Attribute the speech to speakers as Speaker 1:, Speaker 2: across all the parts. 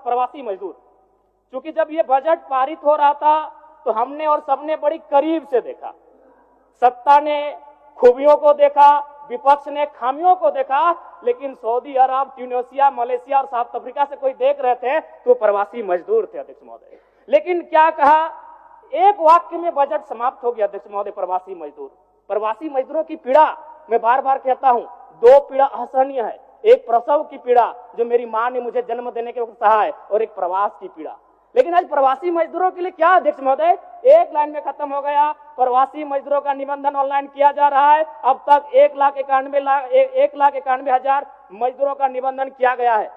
Speaker 1: प्रवासी मजदूर। क्योंकि जब ये बजट पारित हो रहा था तो हमने और सबने बड़ी करीब से देखा, सत्ता ने खूबियों को देखा, विपक्ष ने खामियों को देखा, लेकिन सऊदी अरब, ट्यूनीशिया, मलेशिया और साउथ अफ्रीका से कोई देख रहे थे तो प्रवासी मजदूर थे अध्यक्ष महोदय। लेकिन क्या कहा, एक वाक्य में बजट समाप्त हो गया अध्यक्ष महोदय, प्रवासी मजदूर। प्रवासी मजदूरों की पीड़ा मैं बार बार कहता हूं, दो पीड़ा असहनीय है, एक प्रसव की पीड़ा जो मेरी मां ने मुझे जन्म देने के वक्त सहा है, और एक प्रवास की पीड़ा। लेकिन आज प्रवासी मजदूरों के लिए क्या अध्यक्ष महोदय, एक लाइन में खत्म हो गया। प्रवासी मजदूरों का निबंधन ऑनलाइन किया जा रहा है। अब तक 1,91,000 मजदूरों का निबंधन किया गया है।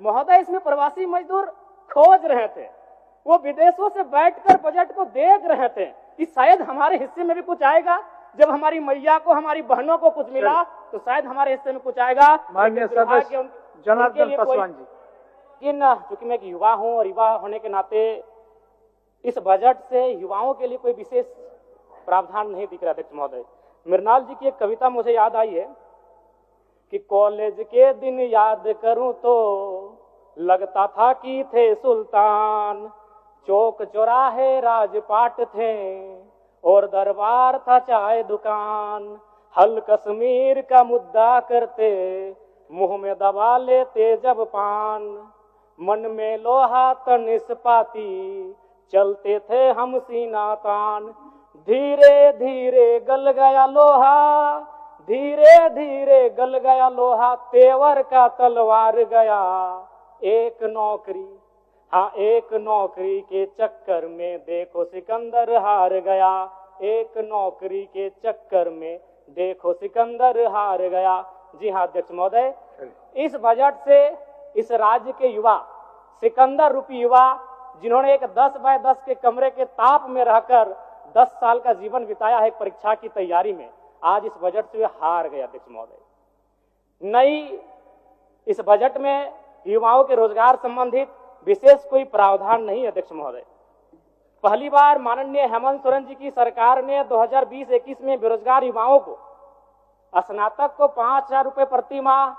Speaker 1: महोदय, इसमें प्रवासी मजदूर खोज रहे थे, वो विदेशों से बैठकर बजट को देख रहे थे कि शायद हमारे हिस्से में भी कुछ आएगा। जब हमारी मैया को, हमारी बहनों को कुछ मिला तो शायद हमारे हिस्से में कुछ आएगा।
Speaker 2: माननीय सदस्य जनार्दन पासवान जी।
Speaker 1: चूंकि मैं एक युवा हूं और युवा होने के नाते इस बजट से युवाओं के लिए कोई विशेष प्रावधान नहीं दिख रहा अध्यक्ष महोदय। मृणाल जी की एक कविता मुझे याद आई है कि कॉलेज के दिन याद करूं तो लगता था कि थे सुल्तान, चौक चौराहे राजपाट थे और दरबार था चाय दुकान, हल कश्मीर का मुद्दा करते मुंह में दबा लेते जब पान, मन में लोहा तन इस्पाती चलते थे हम सीना तान, धीरे धीरे गल गया लोहा, धीरे धीरे गल गया लोहा, तेवर का तलवार गया, एक नौकरी, हाँ एक नौकरी के चक्कर में देखो सिकंदर हार गया, एक नौकरी के चक्कर में देखो सिकंदर हार गया। जी हाँ अध्यक्ष महोदय, इस बजट से इस राज्य के युवा, सिकंदर रूपी युवा, जिन्होंने एक 10 बाय 10 के कमरे के ताप में रहकर 10 साल का जीवन बिताया है एक परीक्षा की तैयारी में, आज इस बजट से वे हार गए अध्यक्ष महोदय। नई इस बजट में युवाओं के रोजगार संबंधित विशेष कोई प्रावधान नहीं अध्यक्ष महोदय। पहली बार माननीय हेमंत सोरेन जी की सरकार ने 2020-21 में बेरोजगार युवाओं को, स्नातक को 5,000 रुपए प्रति माह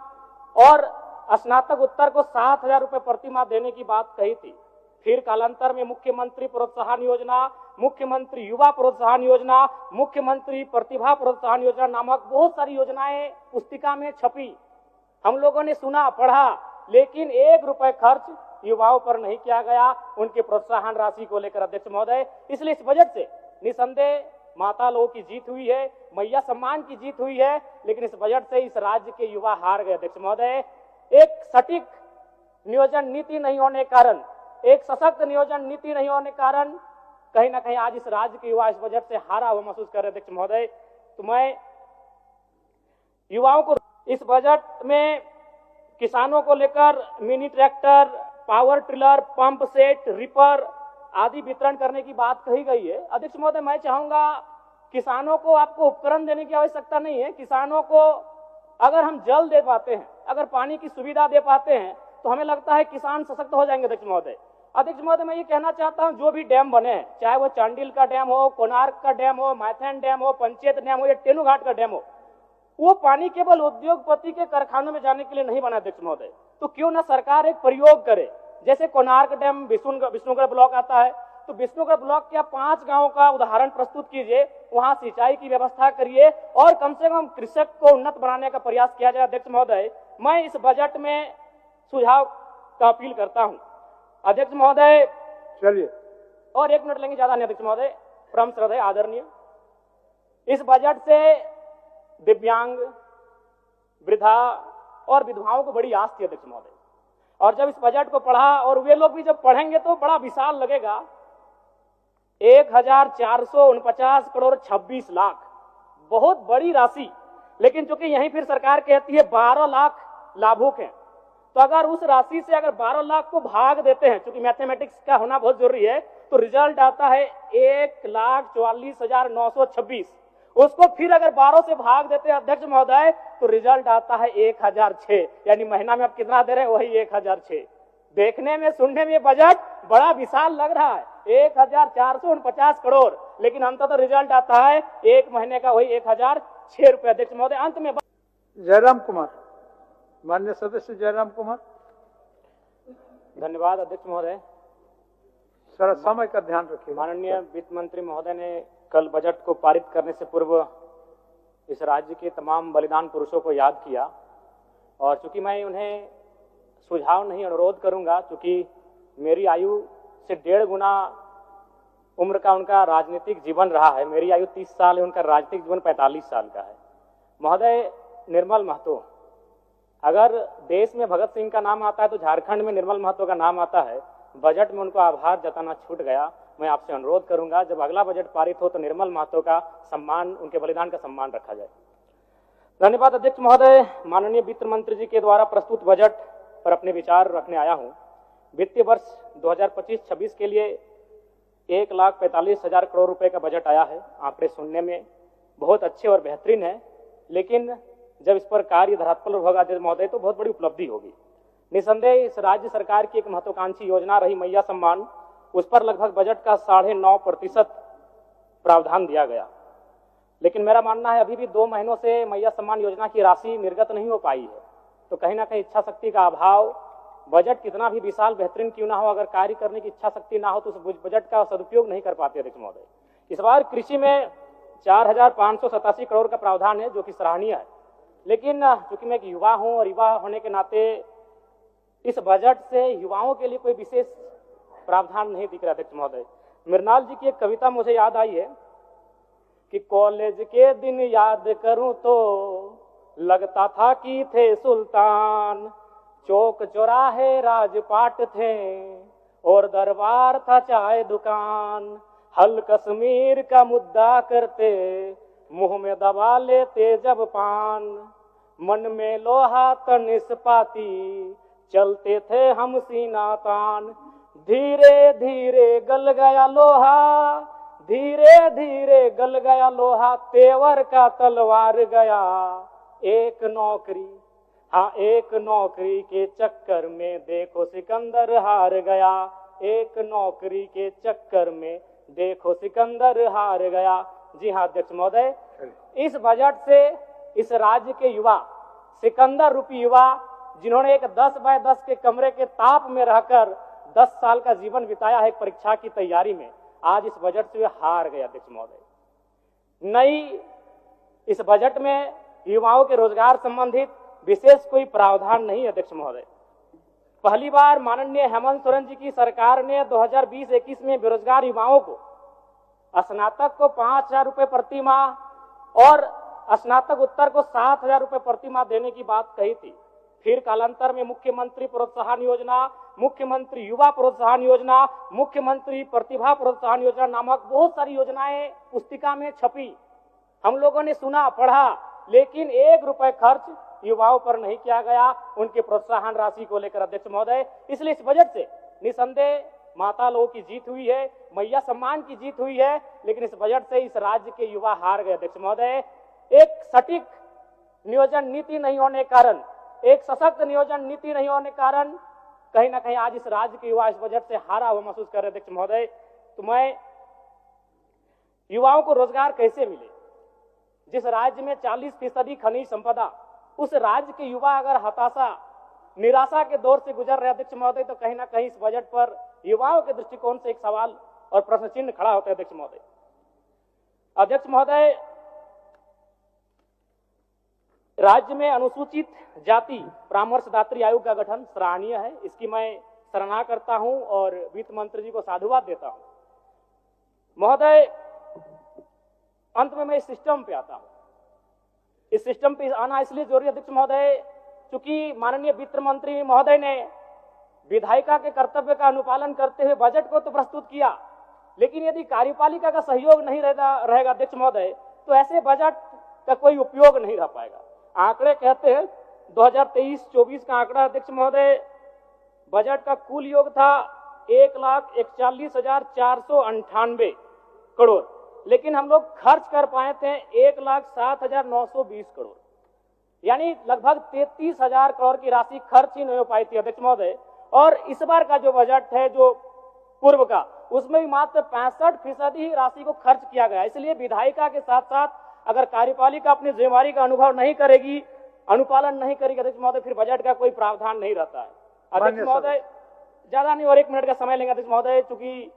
Speaker 1: और स्नातक उत्तर को 7,000 रुपए प्रति माह देने की बात कही थी। फिर कालांतर में मुख्यमंत्री प्रोत्साहन योजना, मुख्यमंत्री युवा प्रोत्साहन योजना, मुख्यमंत्री प्रतिभा प्रोत्साहन योजना नामक बहुत सारी योजनाएं पुस्तिका में छपी। हम लोगों ने सुना, पढ़ा, लेकिन 1 रुपए खर्च युवाओं पर नहीं किया गया उनके प्रोत्साहन राशि को लेकर अध्यक्ष महोदय। इसलिए इस बजट से निसंदेह माता लोगों की जीत हुई है, मैया सम्मान की जीत हुई है, लेकिन इस बजट से इस राज्य के युवा हार गए अध्यक्ष महोदय। एक सटीक नियोजन नीति नहीं होने के कारण, एक सशक्त नियोजन नीति नहीं होने के कारण कहीं ना कहीं आज इस राज्य के युवा इस बजट से हारा हुआ महसूस कर रहे अध्यक्ष महोदय। तो मैं युवाओं को इस बजट में किसानों को लेकर mini tractor, power tiller, pump set, ripper आदि वितरण करने की बात कही गई है। अध्यक्ष महोदय, मैं चाहूंगा किसानों को आपको उपकरण देने की आवश्यकता नहीं है। किसानों को अगर हम जल दे पाते हैं, अगर पानी की सुविधा दे पाते हैं, तो हमें लगता है किसान सशक्त हो जाएंगे अध्यक्ष महोदय। अध्यक्ष महोदय, मैं ये कहना चाहता हूं, जो भी डैम बने हैं, चाहे वो चांडिल का डैम हो, कोणार्क का डैम हो, मैथन डैम हो, पंचेत डैम हो या टेनू घाट का डैम हो, वो पानी केवल उद्योगपति के कारखानों में जाने के लिए नहीं बना अध्यक्ष महोदय। तो क्यों ना सरकार एक प्रयोग करे, जैसे कोणार्क डैम विष्णुगढ़ ब्लॉक आता है, तो विष्णुगढ़ ब्लॉक के 5 गांवों का उदाहरण प्रस्तुत कीजिए, वहां सिंचाई की व्यवस्था करिए और कम से कम कृषक को उन्नत बनाने का प्रयास किया जाए। अध्यक्ष महोदय, मैं इस बजट में सुझाव का अपील करता हूं अध्यक्ष महोदय।
Speaker 2: चलिए,
Speaker 1: और 1 मिनट लेंगे, ज्यादा नहीं अध्यक्ष महोदय, परम श्रद्धेय आदरणीय, इस बजट से दिव्यांग, वृद्धा और विधवाओं को बड़ी आस थी अध्यक्ष महोदय। और जब इस बजट को पढ़ा, और वे लोग भी जब पढ़ेंगे तो बड़ा विशाल लगेगा, 1,449 करोड़ 26 लाख, बहुत बड़ी राशि। लेकिन चूंकि यहीं फिर सरकार कहती है 12 लाख लाभुक हैं, तो अगर उस राशि से अगर 12 लाख को भाग देते हैं, चूंकि मैथमेटिक्स का होना बहुत जरूरी है, तो रिजल्ट आता है 1,44,926। उसको फिर अगर 12 से भाग देते हैं अध्यक्ष महोदय, तो रिजल्ट आता है 1,006। यानी महीना में आप कितना दे रहे हैं, वही 1,006। देखने में, सुनने में बजट बड़ा विशाल लग रहा है, 1,449 करोड़, लेकिन अंत तो रिजल्ट आता है एक महीने का वही 1,006 रुपए अध्यक्ष महोदय। अंत में
Speaker 2: जयराम कुमार, माननीय सदस्य जयराम कुमार।
Speaker 1: धन्यवाद अध्यक्ष महोदय।
Speaker 2: सर समय का ध्यान रखिए।
Speaker 1: माननीय वित्त मंत्री महोदय ने कल बजट को पारित करने से पूर्व इस राज्य के तमाम बलिदान पुरुषों को याद किया, और चूंकि मैं उन्हें सुझाव नहीं अनुरोध करूंगा, चूंकि मेरी आयु से 1.5 गुना उम्र का उनका राजनीतिक जीवन रहा है। मेरी आयु 30 साल है, उनका राजनीतिक जीवन 45 साल का है। महोदय, निर्मल महतो, अगर देश में भगत सिंह का नाम आता है तो झारखंड में निर्मल महतो का नाम आता है। बजट में उनको आभार जताना छूट गया। मैं आपसे अनुरोध करूंगा, जब अगला बजट पारित हो तो निर्मल महतो का सम्मान, उनके बलिदान का सम्मान रखा जाए। धन्यवाद अध्यक्ष महोदय। माननीय वित्त मंत्री जी के द्वारा प्रस्तुत बजट पर अपने विचार रखने आया हूं। वित्तीय वर्ष 2025-26 के लिए 1,45,000 करोड़ रुपए का बजट आया है। आंकड़े सुनने में बहुत अच्छे और बेहतरीन है, लेकिन जब इस पर कार्य धरातल होगा अध्यक्ष महोदय तो बहुत बड़ी उपलब्धि होगी। निसंदेह इस राज्य सरकार की एक महत्वाकांक्षी योजना रही मैया सम्मान, उस पर लगभग बजट का 9.5% प्रावधान दिया गया। लेकिन मेरा मानना है अभी भी 2 महीनों से मैया सम्मान योजना की राशि निर्गत नहीं हो पाई है। तो कहीं ना कहीं इच्छा शक्ति का अभाव, बजट कितना भी विशाल बेहतरीन क्यों ना हो, अगर कार्य करने की इच्छा शक्ति ना हो तो उस बजट का सदुपयोग नहीं कर पाते अध्यक्ष महोदय। इस बार कृषि में 4,587 करोड़ का प्रावधान है, जो कि सराहनीय है। लेकिन चूंकि मैं एक युवा हूं और युवा होने के नाते इस बजट से युवाओं के लिए कोई विशेष प्रावधान नहीं दिख रहा अध्यक्ष महोदय। मृणाल जी की एक कविता मुझे याद आई है कि कॉलेज के दिन याद करूं तो लगता था कि थे सुल्तान, चौक चौराहे राजपाट थे और दरबार था चाय दुकान, हल कश्मीर का मुद्दा करते मुंह में दबा लेते जब पान, मन में लोहा तन इस्पाती चलते थे हम सीना तान, धीरे धीरे गल गया लोहा, धीरे धीरे गल गया लोहा, तेवर का तलवार गया, एक नौकरी, हाँ एक नौकरी के चक्कर में देखो सिकंदर हार गया, एक नौकरी के चक्कर में देखो सिकंदर हार गया। जी हाँ अध्यक्ष महोदय, इस बजट से इस राज्य के युवा, सिकंदर रूपी युवा, जिन्होंने एक 10 बाय 10 के कमरे के ताप में रहकर 10 साल का जीवन बिताया है एक परीक्षा की तैयारी में, आज इस बजट से वे हार गए अध्यक्ष महोदय। नई इस बजट में युवाओं के रोजगार संबंधित विशेष कोई प्रावधान नहीं अध्यक्ष महोदय। पहली बार माननीय हेमंत सोरेन जी की सरकार ने 2020-21 में बेरोजगार युवाओं को, स्नातक को 5,000 रुपए प्रति माह और स्नातक उत्तर को 7,000 रुपए प्रति माह देने की बात कही थी। फिर कालांतर में मुख्यमंत्री प्रोत्साहन योजना, मुख्यमंत्री युवा प्रोत्साहन योजना, मुख्यमंत्री प्रतिभा प्रोत्साहन योजना नामक बहुत सारी योजनाएं पुस्तिका में छपी। हम लोगों ने सुना, पढ़ा, लेकिन 1 रुपए खर्च युवाओं पर नहीं किया गया उनके प्रोत्साहन राशि को लेकर अध्यक्ष महोदय। इसलिए इस बजट से निसंदेह माता लोगों की जीत हुई है, मैया सम्मान की जीत हुई है, लेकिन इस बजट से इस राज्य के युवा हार गए अध्यक्ष महोदय। एक सटीक नियोजन नीति नहीं होने कारण, एक सशक्त नियोजन नीति नहीं होने कारण कहीं ना कहीं आज इस राज्य के युवा इस बजट से हारा हुआ महसूस कर रहे अध्यक्ष महोदय। तो मैं युवाओं को रोजगार कैसे मिले, जिस राज्य में 40% खनिज संपदा, उस राज्य के युवा अगर हताशा निराशा के दौर से गुजर रहे अध्यक्ष महोदय, तो कहीं ना कहीं इस बजट पर युवाओं के दृष्टिकोण से एक सवाल और प्रश्न चिन्ह खड़ा होता है अध्यक्ष महोदय। अध्यक्ष महोदय, राज्य में अनुसूचित जाति परामर्शदात्री आयोग का गठन सराहनीय है, इसकी मैं सराहना करता हूं और वित्त मंत्री जी को साधुवाद देता हूं। महोदय, अंत में मैं इस सिस्टम पे आता हूं। इस सिस्टम पे आना इसलिए जरूरी अध्यक्ष महोदय, क्योंकि माननीय वित्त मंत्री महोदय ने विधायिका के कर्तव्य का अनुपालन करते हुए बजट को तो प्रस्तुत किया, लेकिन यदि कार्यपालिका का सहयोग नहीं रहेगा अध्यक्ष महोदय, तो ऐसे बजट का कोई उपयोग नहीं रह पाएगा। आंकड़े कहते हैं 2023-24 का आंकड़ा अध्यक्ष महोदय, बजट का कुल योग था 1,41,498 करोड़, लेकिन हम लोग खर्च कर पाए थे 1,07,920 करोड़, यानी लगभग 33,000 करोड़ की राशि खर्च ही नहीं हो पाई थी अध्यक्ष महोदय। और इस बार का जो बजट है, जो पूर्व का, उसमें भी मात्र 65% ही राशि को खर्च किया गया। इसलिए विधायिका के साथ साथ अगर कार्यपालिका अपनी जिम्मेवारी का अनुभव नहीं करेगी, अनुपालन नहीं करेगी अध्यक्ष महोदय, फिर बजट का कोई प्रावधान नहीं रहता है अध्यक्ष महोदय। ज्यादा नहीं और 1 मिनट का समय लेंगे अध्यक्ष महोदय, चूंकि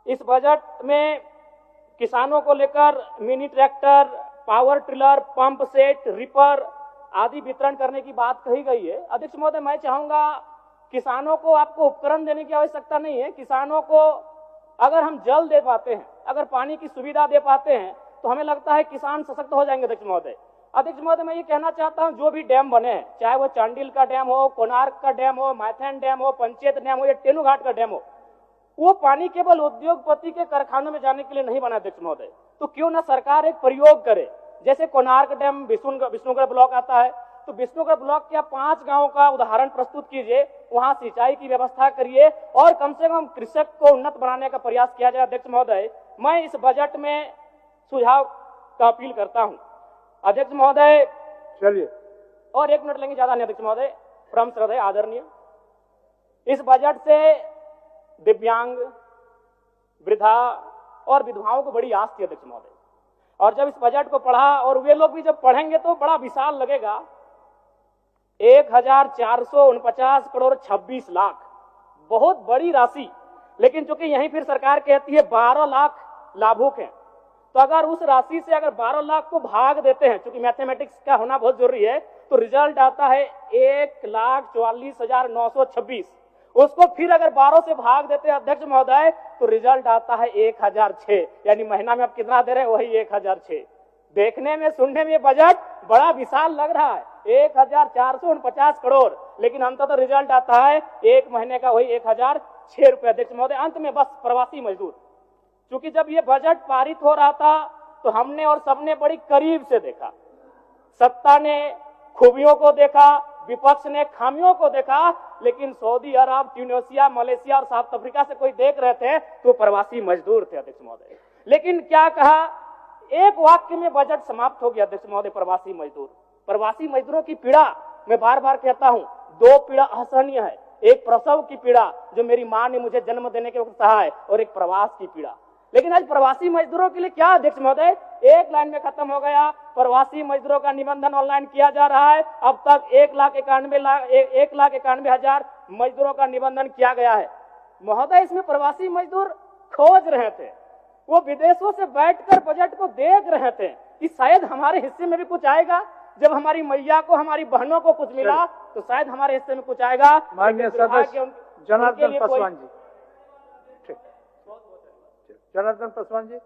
Speaker 1: इस बजट में किसानों को लेकर mini tractor, power tiller, pump set, ripper आदि वितरण करने की बात कही गई है। अध्यक्ष महोदय, मैं चाहूंगा किसानों को आपको उपकरण देने की आवश्यकता नहीं है। किसानों को अगर हम जल दे पाते हैं, अगर पानी की सुविधा दे पाते हैं, तो हमें लगता है किसान सशक्त हो जाएंगे। अध्यक्ष महोदय, मैं ये कहना चाहता हूं, जो भी डैम बने हैं, चाहे वो चांडिल का डैम हो, कोणार्क का डैम हो, मैथन डैम हो, पंचेत डैम हो या टेनूघाट का डैम हो, वो पानी केवल उद्योगपति के कारखानों में जाने के लिए नहीं बना। अध्यक्ष महोदय, तो क्यों ना सरकार एक प्रयोग करे, जैसे कोणार्क डैम विष्णुगढ़ ब्लॉक आता है, तो विष्णुगढ़ ब्लॉक के 5 गांवों का उदाहरण प्रस्तुत कीजिए, वहां सिंचाई की व्यवस्था करिए और कम से कम कृषक को उन्नत बनाने का प्रयास किया जाए। अध्यक्ष महोदय, मैं इस बजट में सुझाव का अपील करता हूं। अध्यक्ष महोदय,
Speaker 2: चलिए
Speaker 1: और 1 मिनट लेंगे, ज्यादा नहीं अध्यक्ष महोदय, परम श्रद्धेय आदरणीय, इस बजट से दिव्यांग, वृद्धा और विधवाओं को बड़ी आस थी। अध्यक्ष महोदय, और जब इस बजट को पढ़ा, और वे लोग भी जब पढ़ेंगे तो बड़ा विशाल लगेगा, 1449 करोड़ 26 लाख, बहुत बड़ी राशि। लेकिन चूंकि यहीं फिर सरकार कहती है 12 लाख लाभुक हैं, तो अगर उस राशि से अगर 12 लाख को भाग देते हैं, चूंकि मैथमेटिक्स का होना बहुत जरूरी है, तो रिजल्ट आता है 1,44,926। उसको फिर अगर 12 से भाग देते हैं अध्यक्ष महोदय, तो रिजल्ट आता है 1006, यानी महीना में आप कितना दे रहे हैं, वही 1006। देखने में, सुनने में ये बजट बड़ा विशाल लग रहा है, 1449 करोड़, लेकिन अंततः तो रिजल्ट आता है एक महीने का वही 1006 रुपए। अध्यक्ष महोदय, अंत में बस प्रवासी मजदूर, क्योंकि जब ये बजट पारित हो रहा था तो हमने और सबने बड़ी करीब से देखा, सत्ता ने खूबियों को देखा, विपक्ष ने खामियों को देखा, लेकिन सऊदी अरब, ट्यूनीशिया, मलेशिया और साउथ अफ्रीका से कोई देख रहे थे तो प्रवासी मजदूर थे। अध्यक्ष महोदय, लेकिन क्या कहा, एक वाक्य में बजट समाप्त हो गया। अध्यक्ष महोदय, प्रवासी मजदूरों की पीड़ा, मैं बार बार कहता हूं, 2 पीड़ा असहनीय है, एक प्रसव की पीड़ा जो मेरी मां ने मुझे जन्म देने के वक्त सहा है, और एक प्रवास की पीड़ा। लेकिन आज प्रवासी मजदूरों के लिए क्या अध्यक्ष महोदय, एक लाइन में खत्म हो गया, प्रवासी मजदूरों का निबंधन ऑनलाइन किया जा रहा है। अब तक 1,91,000 मजदूरों का निबंधन किया गया है। महोदय, इसमें प्रवासी मजदूर खोज रहे थे, वो विदेशों से बैठकर बजट को देख रहे थे कि शायद हमारे हिस्से में भी कुछ आएगा। जब हमारी मैया को, हमारी बहनों को कुछ मिला, तो शायद हमारे हिस्से में कुछ आएगा।
Speaker 2: माननीय सदस्य जनार्दन पासवान जी, जनार्दन पासवान जी।